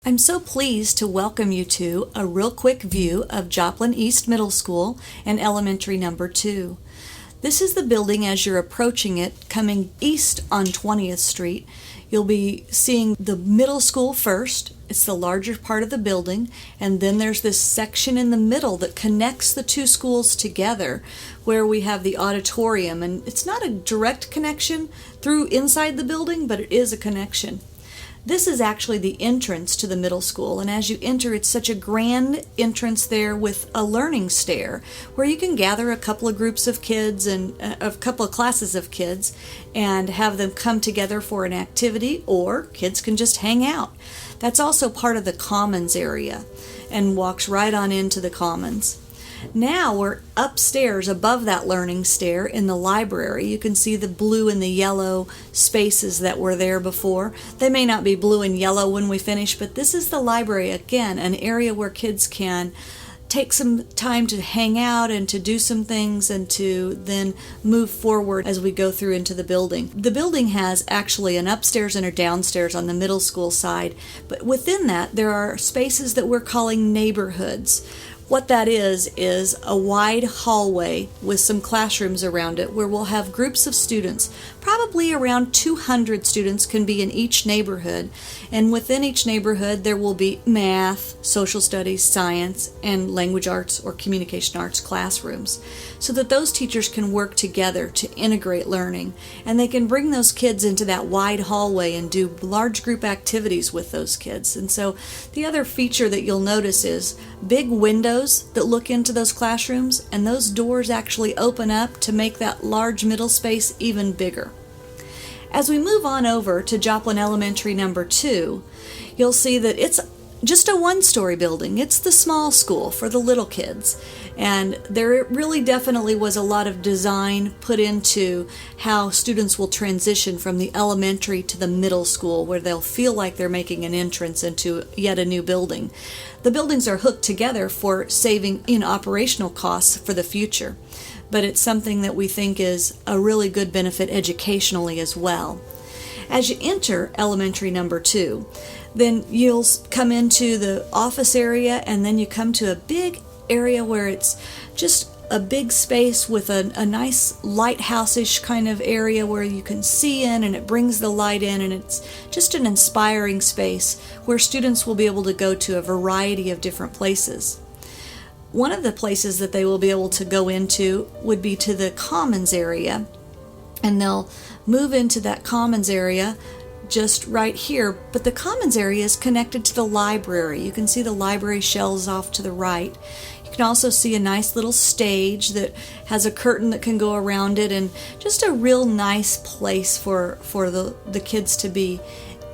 I'm so pleased to welcome you to a real quick view of Joplin East Middle School and Elementary Number 2. This is the building as you're approaching it, coming east on 20th Street. You'll be seeing the middle school first. It's the larger part of the building, and then there's this section in the middle that connects the two schools together where we have the auditorium, and it's not a direct connection through inside the building, but it is a connection. This is actually the entrance to the middle school, and as you enter, it's such a grand entrance there with a learning stair where you can gather a couple of groups of kids and a couple of classes of kids and have them come together for an activity, or kids can just hang out. That's also part of the commons area and walks right on into the commons. Now we're upstairs above that learning stair in the library. You can see the blue and the yellow spaces that were there before. They may not be blue and yellow when we finish, but this is the library, again, an area where kids can take some time to hang out and to do some things and to then move forward as we go through into the building. The building has actually an upstairs and a downstairs on the middle school side, but within that there are spaces that we're calling neighborhoods. What that is a wide hallway with some classrooms around it where we'll have groups of students. Probably around 200 students can be in each neighborhood, and within each neighborhood there will be math, social studies, science, and language arts or communication arts classrooms, so that those teachers can work together to integrate learning, and they can bring those kids into that wide hallway and do large group activities with those kids. And so the other feature that you'll notice is big windows that look into those classrooms, and those doors actually open up to make that large middle space even bigger. As we move on over to Joplin Elementary Number 2, you'll see that it's just a one-story building. It's the small school for the little kids, and there really definitely was a lot of design put into how students will transition from the elementary to the middle school, where they'll feel like they're making an entrance into yet a new building. The buildings are hooked together for saving in operational costs for the future, but it's something that we think is a really good benefit educationally as well. As you enter Elementary Number 2, then you'll come into the office area, and then you come to a big area where it's just a big space with a nice lighthouse-ish kind of area where you can see in, and it brings the light in, and it's just an inspiring space where students will be able to go to a variety of different places. One of the places that they will be able to go into would be to the commons area, and they'll move into that commons area just right here, but the commons area is connected to the library. You can see the library shelves off to the right. You can also see a nice little stage that has a curtain that can go around it, and just a real nice place for the kids to be.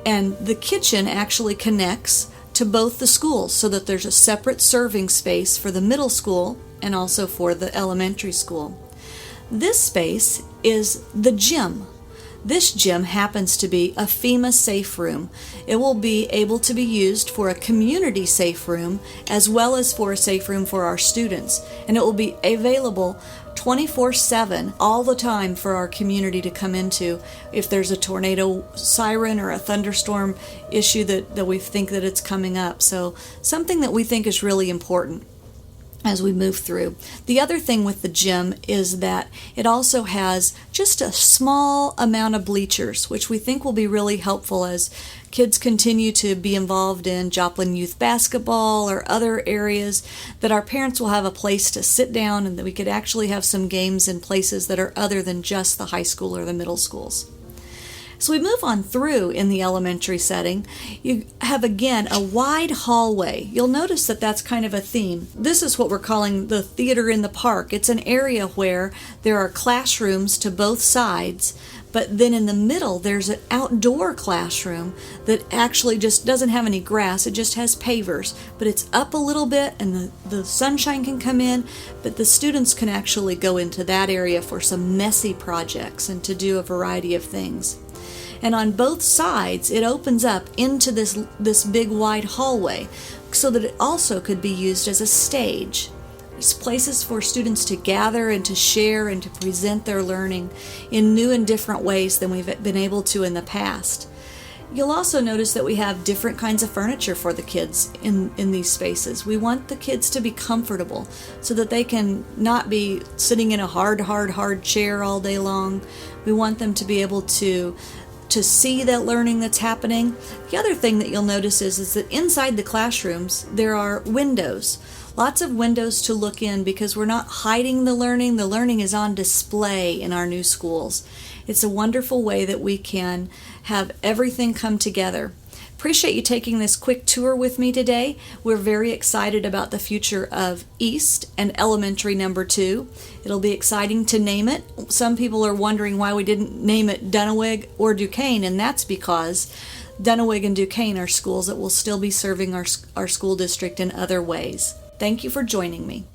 And the kitchen actually connects to both the schools, so that there's a separate serving space for the middle school and also for the elementary school. This space is the gym. This gym happens to be a FEMA safe room. It will be able to be used for a community safe room as well as for a safe room for our students. And it will be available 24/7 all the time for our community to come into if there's a tornado siren or a thunderstorm issue that we think that it's coming up. So something that we think is really important as we move through. The other thing with the gym is that it also has just a small amount of bleachers, which we think will be really helpful as kids continue to be involved in Joplin youth basketball or other areas, that our parents will have a place to sit down, and that we could actually have some games in places that are other than just the high school or the middle schools. So we move on through in the elementary setting. You have, again, a wide hallway. You'll notice that that's kind of a theme. This is what we're calling the theater in the park. It's an area where there are classrooms to both sides, but then in the middle there's an outdoor classroom that actually just doesn't have any grass. It just has pavers, but it's up a little bit, and the sunshine can come in, but the students can actually go into that area for some messy projects and to do a variety of things. And on both sides, it opens up into this big wide hallway so that it also could be used as a stage. It's places for students to gather and to share and to present their learning in new and different ways than we've been able to in the past. You'll also notice that we have different kinds of furniture for the kids in these spaces. We want the kids to be comfortable so that they can not be sitting in a hard chair all day long. We want them to be able to see that learning that's happening. The other thing that you'll notice is that inside the classrooms there are windows. Lots of windows to look in because we're not hiding the learning. The learning is on display in our new schools. It's a wonderful way that we can have everything come together. Appreciate you taking this quick tour with me today. We're very excited about the future of East and Elementary number 2. It'll be exciting to name it. Some people are wondering why we didn't name it Duenweg or Duquesne, and that's because Duenweg and Duquesne are schools that will still be serving our school district in other ways. Thank you for joining me.